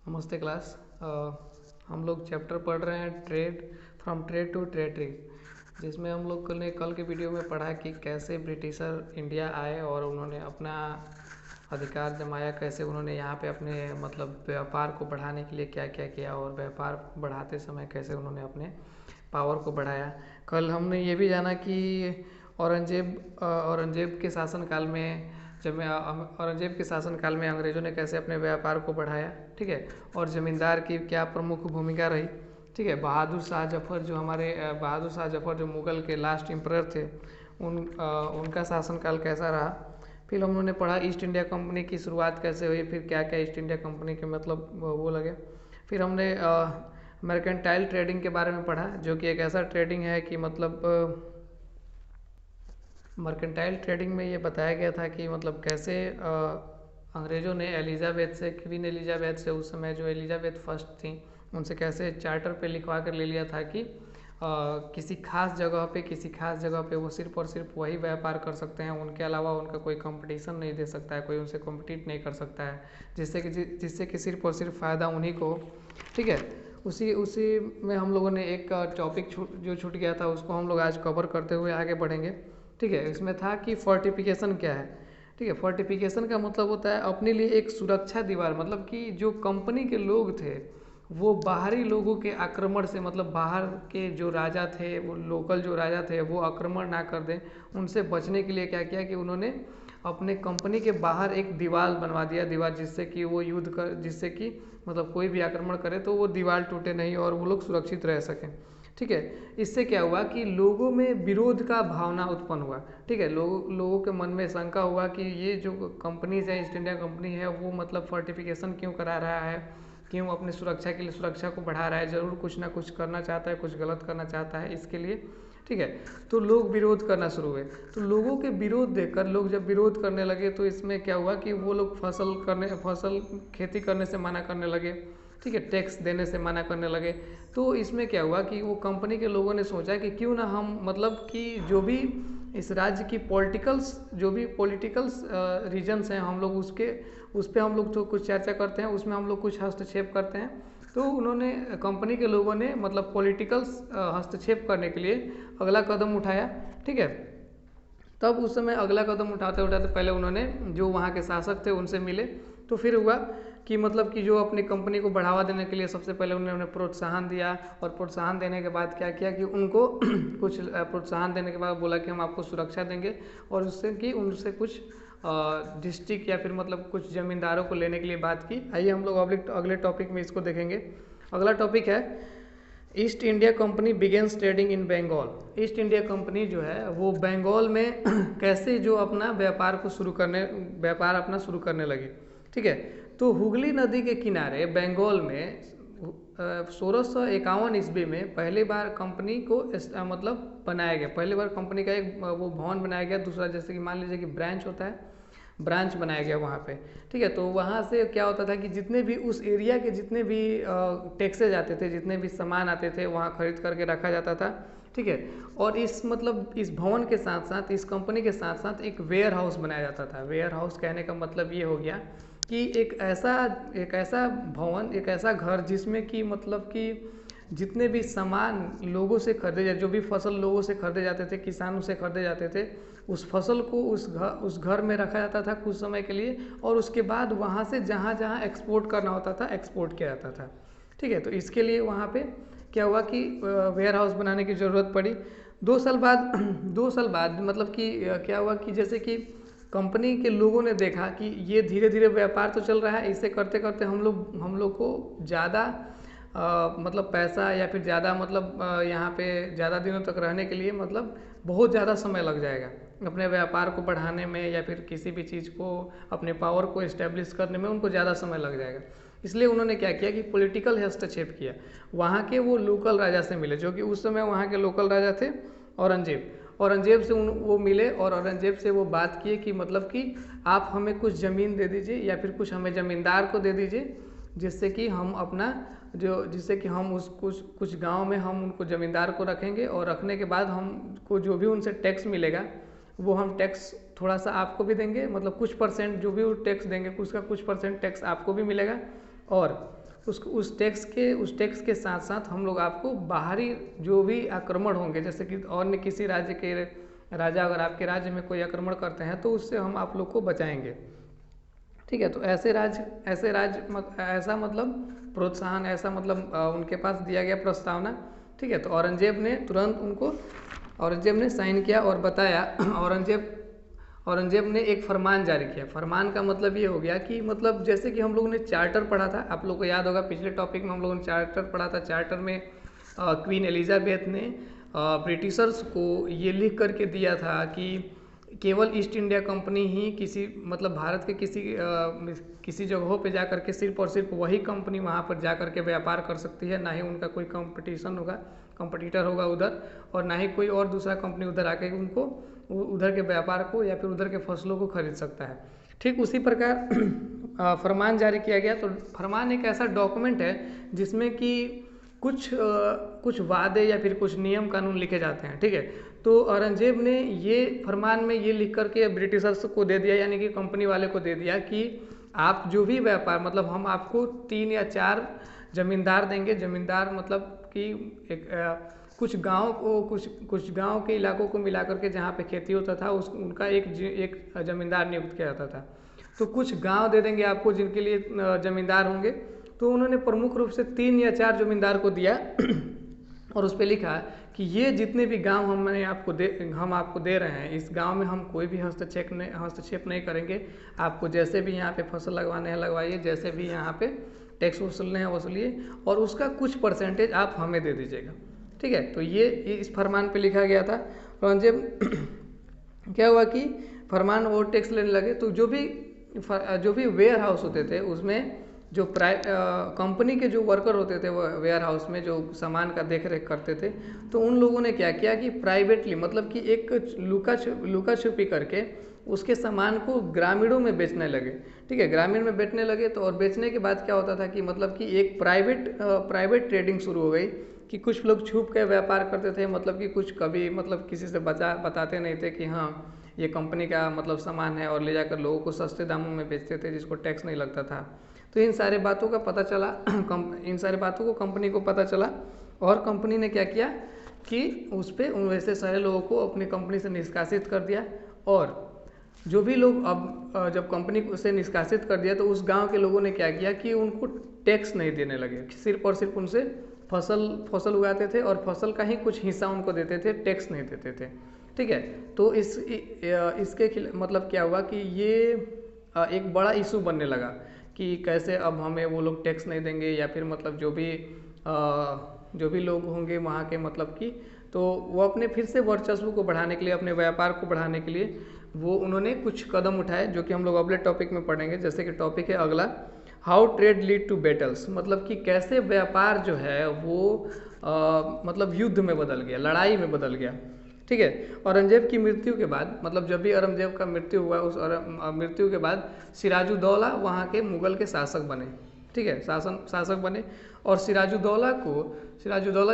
नमस्ते क्लास। हम लोग चैप्टर पढ़ रहे हैं ट्रेड फ्रॉम ट्रेड टू ट्रेडरी, जिसमें हम लोग ने कल के वीडियो में पढ़ा कि कैसे ब्रिटिशर इंडिया आए और उन्होंने अपना अधिकार जमाया, कैसे उन्होंने यहाँ पे अपने मतलब व्यापार को बढ़ाने के लिए क्या क्या किया और व्यापार बढ़ाते समय कैसे उन्होंने अपने पावर को बढ़ाया। कल हमने ये भी जाना कि औरंगजेब के शासनकाल में औरंगजेब के शासनकाल में अंग्रेज़ों ने कैसे अपने व्यापार को बढ़ाया, ठीक है, और ज़मींदार की क्या प्रमुख भूमिका रही, ठीक है। बहादुर शाह जफ़र जो मुग़ल के लास्ट एम्परर थे, उनका शासनकाल कैसा रहा। फिर हम लोगों ने पढ़ा ईस्ट इंडिया कंपनी की शुरुआत कैसे हुई, फिर क्या क्या ईस्ट इंडिया कंपनी के मतलब वो लगे। फिर हमने मर्केंटाइल ट्रेडिंग के बारे में पढ़ा, जो कि एक ऐसा ट्रेडिंग है कि मतलब मर्केंटाइल ट्रेडिंग में ये बताया गया था कि मतलब कैसे अंग्रेज़ों ने क्वीन एलिजाबेथ से, उस समय जो एलिजाबेथ फर्स्ट थी, उनसे कैसे चार्टर पे लिखवा कर ले लिया था कि किसी खास जगह पे वो सिर्फ और सिर्फ वही व्यापार कर सकते हैं, उनके अलावा उनका कोई कंपटीशन नहीं दे सकता है, कोई उनसे कॉम्पिटिट नहीं कर सकता है, जिससे कि सिर्फ और सिर्फ फ़ायदा उन्हीं को हो, ठीक है। उसी में हम लोगों ने एक टॉपिक जो छूट गया था, उसको हम लोग आज कवर करते हुए आगे बढ़ेंगे, ठीक है। इसमें था कि फोर्टिफिकेशन क्या है, ठीक है। फोर्टिफिकेशन का मतलब होता है अपने लिए एक सुरक्षा दीवार, मतलब कि जो कंपनी के लोग थे वो बाहरी लोगों के आक्रमण से, मतलब बाहर के जो राजा थे, वो लोकल जो राजा थे, वो आक्रमण ना कर दें, उनसे बचने के लिए क्या किया कि उन्होंने अपने कंपनी के बाहर एक दीवार बनवा दिया, जिससे कि वो जिससे कि मतलब कोई भी आक्रमण करे तो वो दीवार टूटे नहीं और वो लोग सुरक्षित रह सकें, ठीक है। इससे क्या हुआ कि लोगों में विरोध का भावना उत्पन्न हुआ, ठीक है। लोगों के मन में शंका हुआ कि ये जो कंपनीज है, ईस्ट इंडिया कंपनी है, वो मतलब फोर्टिफिकेशन क्यों करा रहा है, क्यों अपनी सुरक्षा के लिए सुरक्षा को बढ़ा रहा है, ज़रूर कुछ ना कुछ करना चाहता है, कुछ गलत करना चाहता है इसके लिए, ठीक है। तो लोग विरोध करना शुरू हुए, तो लोगों के विरोध देखकर लोग जब विरोध करने लगे तो इसमें क्या हुआ कि वो लोग फसल खेती करने से मना करने लगे, ठीक है, टैक्स देने से मना करने लगे। तो इसमें क्या हुआ कि वो कंपनी के लोगों ने सोचा कि क्यों ना हम मतलब कि जो भी इस राज्य की पॉलिटिकल्स रीजन्स हैं, हम लोग उस पर हम लोग तो कुछ चर्चा करते हैं, उसमें हम लोग कुछ हस्तक्षेप करते हैं। तो उन्होंने कंपनी के लोगों ने मतलब पॉलिटिकल्स हस्तक्षेप करने के लिए अगला कदम उठाया, ठीक है। तब उस समय अगला कदम उठाते उठाते पहले उन्होंने जो वहाँ के शासक थे उनसे मिले, तो फिर हुआ कि मतलब कि जो अपनी कंपनी को बढ़ावा देने के लिए सबसे पहले उन्होंने प्रोत्साहन दिया, और प्रोत्साहन देने के बाद क्या किया कि उनको कुछ प्रोत्साहन देने के बाद बोला कि हम आपको सुरक्षा देंगे, और उनसे कुछ डिस्ट्रिक्ट या फिर मतलब कुछ ज़मींदारों को लेने के लिए बात की। आइए हम लोग अगले टॉपिक में इसको देखेंगे। अगला टॉपिक है East India Company begins trading in Bengal. East India Company जो है वो बंगाल में कैसे जो अपना व्यापार अपना शुरू करने लगी, ठीक है। तो हुगली नदी के किनारे बंगाल में 1651 ईस्वी में पहली बार कंपनी को मतलब बनाया गया, पहली बार कंपनी का एक वो भवन बनाया गया। दूसरा जैसे कि मान लीजिए कि ब्रांच होता है, ब्रांच बनाया गया वहाँ पे, ठीक है। तो वहाँ से क्या होता था कि जितने भी उस एरिया के जितने भी टैक्सेज आते थे, जितने भी सामान आते थे, वहाँ खरीद करके रखा जाता था, ठीक है। और इस भवन के साथ साथ, इस कंपनी के साथ साथ एक वेयर हाउस बनाया जाता था। वेयर हाउस कहने का मतलब ये हो गया कि एक ऐसा भवन, एक ऐसा घर जिसमें कि मतलब कि जितने भी सामान लोगों से खरीदे जाते, जो भी फसल लोगों से खरीदे जाते थे, किसानों से खरीदे जाते थे, उस फसल को उस घर में रखा जाता था कुछ समय के लिए, और उसके बाद वहाँ से जहाँ जहाँ एक्सपोर्ट करना होता था एक्सपोर्ट किया जाता था, ठीक है। तो इसके लिए वहाँ पे क्या हुआ कि वेयर हाउस बनाने की ज़रूरत पड़ी। 2 साल बाद 2 साल बाद मतलब कि क्या हुआ कि जैसे कि कंपनी के लोगों ने देखा कि ये धीरे धीरे व्यापार तो चल रहा है, इसे करते करते हम लोग को ज़्यादा मतलब पैसा या फिर ज़्यादा मतलब यहाँ पे ज़्यादा दिनों तक रहने के लिए मतलब बहुत ज़्यादा समय लग जाएगा अपने व्यापार को बढ़ाने में, या फिर किसी भी चीज़ को अपने पावर को इस्टेब्लिश करने में उनको ज़्यादा समय लग जाएगा। इसलिए उन्होंने क्या किया कि पॉलिटिकल हस्तक्षेप किया। वहाँ के वो लोकल राजा से मिले, जो कि उस समय वहाँ के लोकल राजा थे औरंगजेब से वो मिले, और औरंगजेब से वो बात किए कि मतलब कि आप हमें कुछ ज़मीन दे दीजिए या फिर कुछ हमें ज़मींदार को दे दीजिए, जिससे कि हम कुछ गांव में हम उनको ज़मींदार को रखेंगे, और रखने के बाद हमको जो भी उनसे टैक्स मिलेगा वो हम टैक्स थोड़ा सा आपको भी देंगे, मतलब कुछ परसेंट जो भी वो टैक्स देंगे उसका कुछ परसेंट टैक्स आपको भी मिलेगा, और उस टैक्स के साथ साथ हम लोग आपको बाहरी जो भी आक्रमण होंगे, जैसे कि अन्य किसी राज्य के राजा अगर आपके राज्य में कोई आक्रमण करते हैं तो उससे हम आप लोग को बचाएंगे। ठीक है, तो ऐसा मतलब प्रोत्साहन, ऐसा मतलब उनके पास दिया गया प्रस्तावना। ठीक है, तो औरंगजेब ने साइन किया और बताया। औरंगजेब ने एक फरमान जारी किया। फरमान का मतलब ये हो गया कि मतलब जैसे कि हम लोगों ने चार्टर पढ़ा था, आप लोग को याद होगा पिछले टॉपिक में हम लोगों ने चार्टर पढ़ा था। चार्टर में क्वीन एलिजाबेथ ने ब्रिटिशर्स को ये लिख करके दिया था कि केवल ईस्ट इंडिया कंपनी ही किसी मतलब भारत के किसी जगहों पे जा कर के सिर्फ और सिर्फ वही कंपनी वहाँ पर जा कर के व्यापार कर सकती है, ना ही उनका कोई कंपटीटर होगा उधर, और ना ही कोई और दूसरा कंपनी उधर आके उनको उधर के व्यापार को या फिर उधर के फसलों को खरीद सकता है। ठीक उसी प्रकार फरमान जारी किया गया। तो फरमान एक ऐसा डॉक्यूमेंट है जिसमें कि कुछ वादे या फिर कुछ नियम कानून लिखे जाते हैं। ठीक है, तो औरंगजेब ने ये फरमान में ये लिख करके ब्रिटिशर्स को दे दिया, यानी कि कंपनी वाले को दे दिया कि आप जो भी व्यापार, मतलब हम आपको 3 या 4 जमींदार देंगे। जमींदार मतलब कि कुछ गांव के इलाकों को मिला करके जहाँ पे खेती होता था उनका एक जमींदार नियुक्त किया जाता था। तो कुछ गांव दे देंगे आपको जिनके लिए जमींदार होंगे। तो उन्होंने प्रमुख रूप से 3 या 4 जमींदार को दिया और उस पर लिखा कि ये जितने भी गांव हम आपको दे रहे हैं, इस गांव में हम कोई भी हस्तक्षेप नहीं करेंगे। आपको जैसे भी यहाँ पे फसल लगवाने हैं लगवाइए, जैसे भी यहाँ पे टैक्स वसूलने हैं वसूलिए, और उसका कुछ परसेंटेज आप हमें दे दीजिएगा। ठीक है, तो ये इस फरमान पे लिखा गया था। औरंगजेब क्या हुआ कि फरमान और टैक्स लेने लगे। तो जो भी वेयर हाउस होते थे उसमें जो कंपनी के जो वर्कर होते थे वो वेयर हाउस में जो सामान का देख रेख करते थे, तो उन लोगों ने क्या किया कि प्राइवेटली मतलब कि एक लुका छुपी करके उसके सामान को ग्रामीणों में बेचने लगे। ठीक है, ग्रामीण में बेचने लगे। तो और बेचने के बाद क्या होता था कि मतलब कि एक प्राइवेट ट्रेडिंग शुरू हो गई कि कुछ लोग छुप के व्यापार करते थे, मतलब कि कुछ कभी मतलब किसी से बताते नहीं थे कि हाँ ये कंपनी का मतलब सामान है, और ले जाकर लोगों को सस्ते दामों में बेचते थे जिसको टैक्स नहीं लगता था। तो इन सारे बातों को कंपनी को पता चला, और कंपनी ने क्या किया कि उस पर उन वैसे सारे लोगों को अपनी कंपनी से निष्कासित कर दिया। और जो भी लोग अब जब कंपनी से निष्कासित कर दिया तो उस गांव के लोगों ने क्या किया कि उनको टैक्स नहीं देने लगे, सिर्फ और सिर्फ उनसे फसल उगाते थे और फसल का ही कुछ हिस्सा उनको देते थे, टैक्स नहीं देते थे। ठीक है, तो इसके मतलब क्या हुआ कि ये एक बड़ा इशू बनने लगा कि कैसे अब हमें वो लोग टैक्स नहीं देंगे, या फिर मतलब जो भी लोग होंगे वहाँ के मतलब कि, तो वो अपने फिर से वर्चस्व को बढ़ाने के लिए, अपने व्यापार को बढ़ाने के लिए वो उन्होंने कुछ कदम उठाए, जो कि हम लोग अगले टॉपिक में पढ़ेंगे। जैसे कि टॉपिक है अगला, how trade lead to battles, मतलब कि कैसे व्यापार जो है वो मतलब युद्ध में बदल गया, लड़ाई में बदल गया। ठीक है, औरंगजेब की मृत्यु के बाद, मतलब जब भी औरंगजेब का मृत्यु हुआ, उस मृत्यु के बाद सिराजुद्दौला वहाँ के मुगल के शासक बने। ठीक है, शासक बने। और सिराजुद्दौला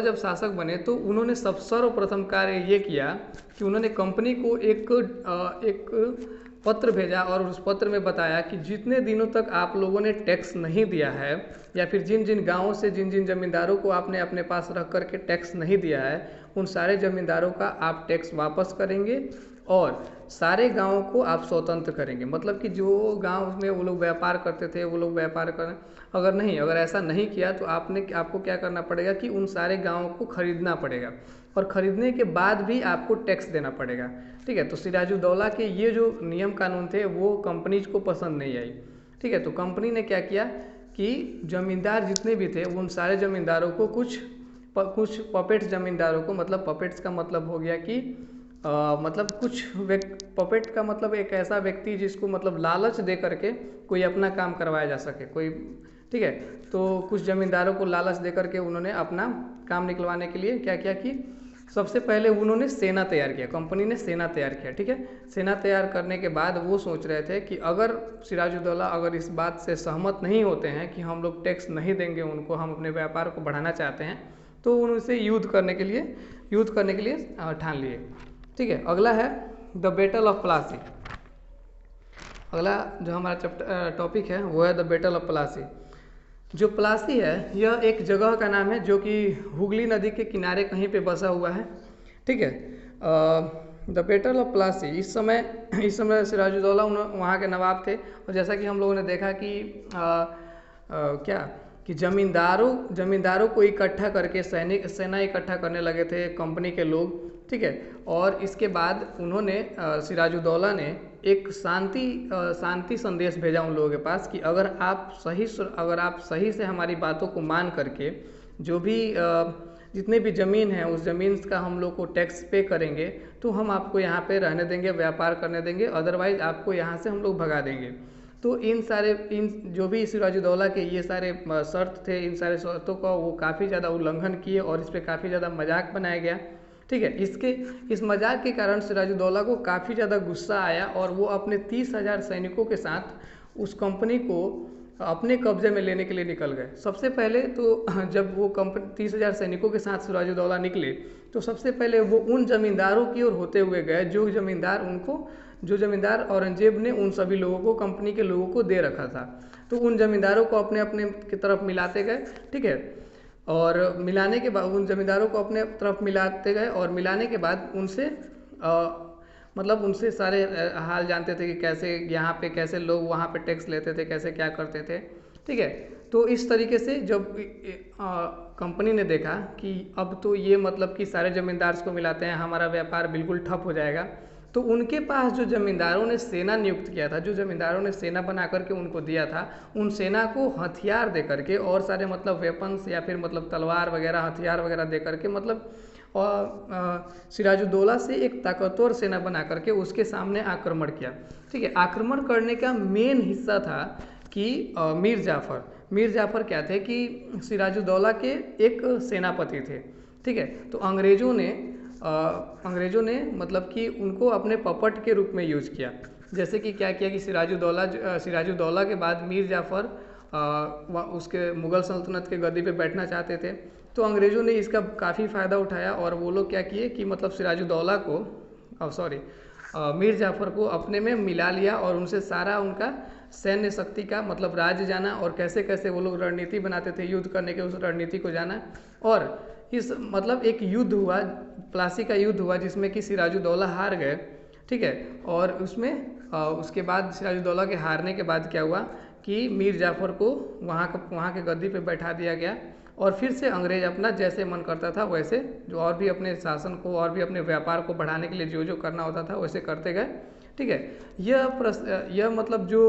जब शासक बने तो उन्होंने सर्वप्रथम कार्य ये किया कि उन्होंने कंपनी को एक पत्र भेजा, और उस पत्र में बताया कि जितने दिनों तक आप लोगों ने टैक्स नहीं दिया है, या फिर जिन जिन गाँवों से जिन जिन जमींदारों को आपने अपने पास रख करके टैक्स नहीं दिया है, उन सारे जमींदारों का आप टैक्स वापस करेंगे और सारे गाँवों को आप स्वतंत्र करेंगे। मतलब कि जो गाँव में वो लोग व्यापार करते थे वो लोग व्यापार करें, अगर ऐसा नहीं किया तो आपको क्या करना पड़ेगा कि उन सारे गाँवों को खरीदना पड़ेगा, और खरीदने के बाद भी आपको टैक्स देना पड़ेगा। ठीक है, तो सिराजुद्दौला के ये जो नियम कानून थे वो कंपनीज को पसंद नहीं आई। ठीक है, तो कंपनी ने क्या किया कि जमींदार जितने भी थे उन सारे जमींदारों को कुछ पपेट्स जमींदारों को, मतलब पपेट्स का मतलब हो गया कि मतलब पपेट का मतलब एक ऐसा व्यक्ति जिसको मतलब लालच दे करके कोई अपना काम करवाया जा सके कोई। ठीक है, तो कुछ जमींदारों को लालच दे करके उन्होंने अपना काम निकलवाने के लिए क्या किया कि सबसे पहले उन्होंने सेना तैयार किया, कंपनी ने सेना तैयार किया। ठीक है, सेना तैयार करने के बाद वो सोच रहे थे कि अगर सिराजुद्दौला अगर इस बात से सहमत नहीं होते हैं कि हम लोग टैक्स नहीं देंगे उनको, हम अपने व्यापार को बढ़ाना चाहते हैं, तो उनसे युद्ध करने के लिए ठान लिए। ठीक है, अगला है द बैटल ऑफ प्लासी। अगला जो हमारा टॉपिक है वो है द बैटल ऑफ प्लासी। जो प्लासी है यह एक जगह का नाम है जो कि हुगली नदी के किनारे कहीं पे बसा हुआ है। ठीक है, द बैटल ऑफ प्लासी, इस समय सिराजुद्दौला वहाँ के नवाब थे। और जैसा कि हम लोगों ने देखा कि क्या कि जमींदारों को इकट्ठा करके सेना इकट्ठा करने लगे थे कंपनी के लोग। ठीक है, और इसके बाद उन्होंने सिराजुद्दौला ने एक शांति संदेश भेजा उन लोगों के पास कि अगर आप सही से हमारी बातों को मान करके जो भी जितने भी ज़मीन है उस ज़मीन का हम लोग को टैक्स पे करेंगे तो हम आपको यहाँ पे रहने देंगे, व्यापार करने देंगे, अदरवाइज आपको यहाँ से हम लोग भगा देंगे। तो इन जो भी सिराजुद्दौला के ये सारे शर्त थे, इन सारे शर्तों का वो काफ़ी ज़्यादा उल्लंघन किए और इस पर काफ़ी ज़्यादा मजाक बनाया गया। ठीक है, इस मजाक के कारण सिराजुद्दौला को काफ़ी ज़्यादा गुस्सा आया और वो अपने 30,000 सैनिकों के साथ उस कंपनी को अपने कब्जे में लेने के लिए निकल गए। सबसे पहले तो जब वो कंपनी 30,000 सैनिकों के साथ सिराजुद्दौला निकले तो सबसे पहले वो उन जमींदारों की ओर होते हुए गए जो जमींदार औरंगजेब ने उन सभी लोगों को, कंपनी के लोगों को दे रखा था। तो उन जमींदारों को अपने अपने की तरफ मिलाते गए। ठीक है, और मिलाने के बाद उन जमींदारों को अपने तरफ मिलाते गए और मिलाने के बाद उनसे सारे हाल जानते थे कि कैसे यहाँ पे कैसे लोग वहाँ पे टैक्स लेते थे, कैसे क्या करते थे। ठीक है, तो इस तरीके से जब कंपनी ने देखा कि अब तो ये मतलब कि सारे जमींदार को मिलाते हैं, हमारा व्यापार बिल्कुल ठप हो जाएगा, तो उनके पास जो जमींदारों ने सेना नियुक्त किया था, जो जमींदारों ने सेना बना करके उनको दिया था, उन सेना को हथियार दे करके और सारे मतलब वेपन्स या फिर मतलब तलवार वगैरह, हथियार वगैरह दे करके मतलब सिराजुद्दौला से एक ताकतवर सेना बना करके उसके सामने आक्रमण किया। ठीक है, आक्रमण करने का मेन हिस्सा था कि मीर जाफ़र क्या थे कि सिराजुद्दौला के एक सेनापति थे। ठीक है, तो अंग्रेज़ों ने मतलब कि उनको अपने पपट के रूप में यूज किया। जैसे कि क्या किया कि सिराजुद्दौला के बाद मीर जाफ़र उसके मुग़ल सल्तनत के गद्दी पे बैठना चाहते थे। तो अंग्रेज़ों ने इसका काफ़ी फ़ायदा उठाया और वो लोग क्या किए कि मतलब सिराजुद्दौला को मीर जाफ़र को अपने में मिला लिया और उनसे सारा उनका सैन्य शक्ति का मतलब राज्य जाना और कैसे कैसे वो लोग रणनीति बनाते थे युद्ध करने के, उस रणनीति को जाना। और इस मतलब एक युद्ध हुआ, प्लासी का युद्ध हुआ जिसमें कि सिराजुद्दौला हार गए। ठीक है, और उसके बाद सिराजुद्दौला के हारने के बाद क्या हुआ कि मीर जाफ़र को वहाँ के गद्दी पे बैठा दिया गया और फिर से अंग्रेज अपना जैसे मन करता था वैसे जो और भी अपने शासन को और भी अपने व्यापार को बढ़ाने के लिए जो जो करना होता था वैसे करते गए। ठीक है, यह मतलब जो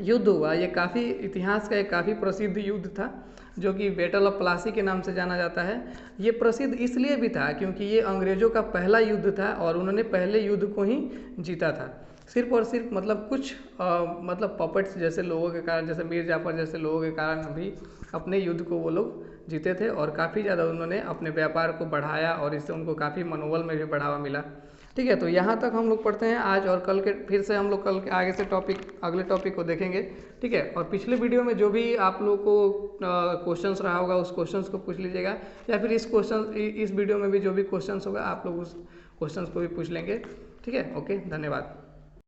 युद्ध हुआ ये काफ़ी इतिहास का एक काफ़ी प्रसिद्ध युद्ध था जो कि बैटल ऑफ प्लासी के नाम से जाना जाता है। ये प्रसिद्ध इसलिए भी था क्योंकि ये अंग्रेज़ों का पहला युद्ध था और उन्होंने पहले युद्ध को ही जीता था। सिर्फ और सिर्फ मतलब कुछ मतलब पपेट्स जैसे लोगों के कारण, जैसे मीर जाफ़र जैसे लोगों के कारण भी अपने युद्ध को वो लोग जीते थे और काफ़ी ज़्यादा उन्होंने अपने व्यापार को बढ़ाया और इससे उनको काफ़ी मनोबल में भी बढ़ावा मिला। ठीक है, तो यहाँ तक हम लोग पढ़ते हैं आज और कल के फिर से हम लोग कल के आगे से अगले टॉपिक को देखेंगे। ठीक है, और पिछले वीडियो में जो भी आप लोग को क्वेश्चंस रहा होगा उस क्वेश्चंस को पूछ लीजिएगा या फिर इस वीडियो में भी जो भी क्वेश्चंस होगा आप लोग उस क्वेश्चंस को भी पूछ लेंगे। ठीक है, ओके, धन्यवाद।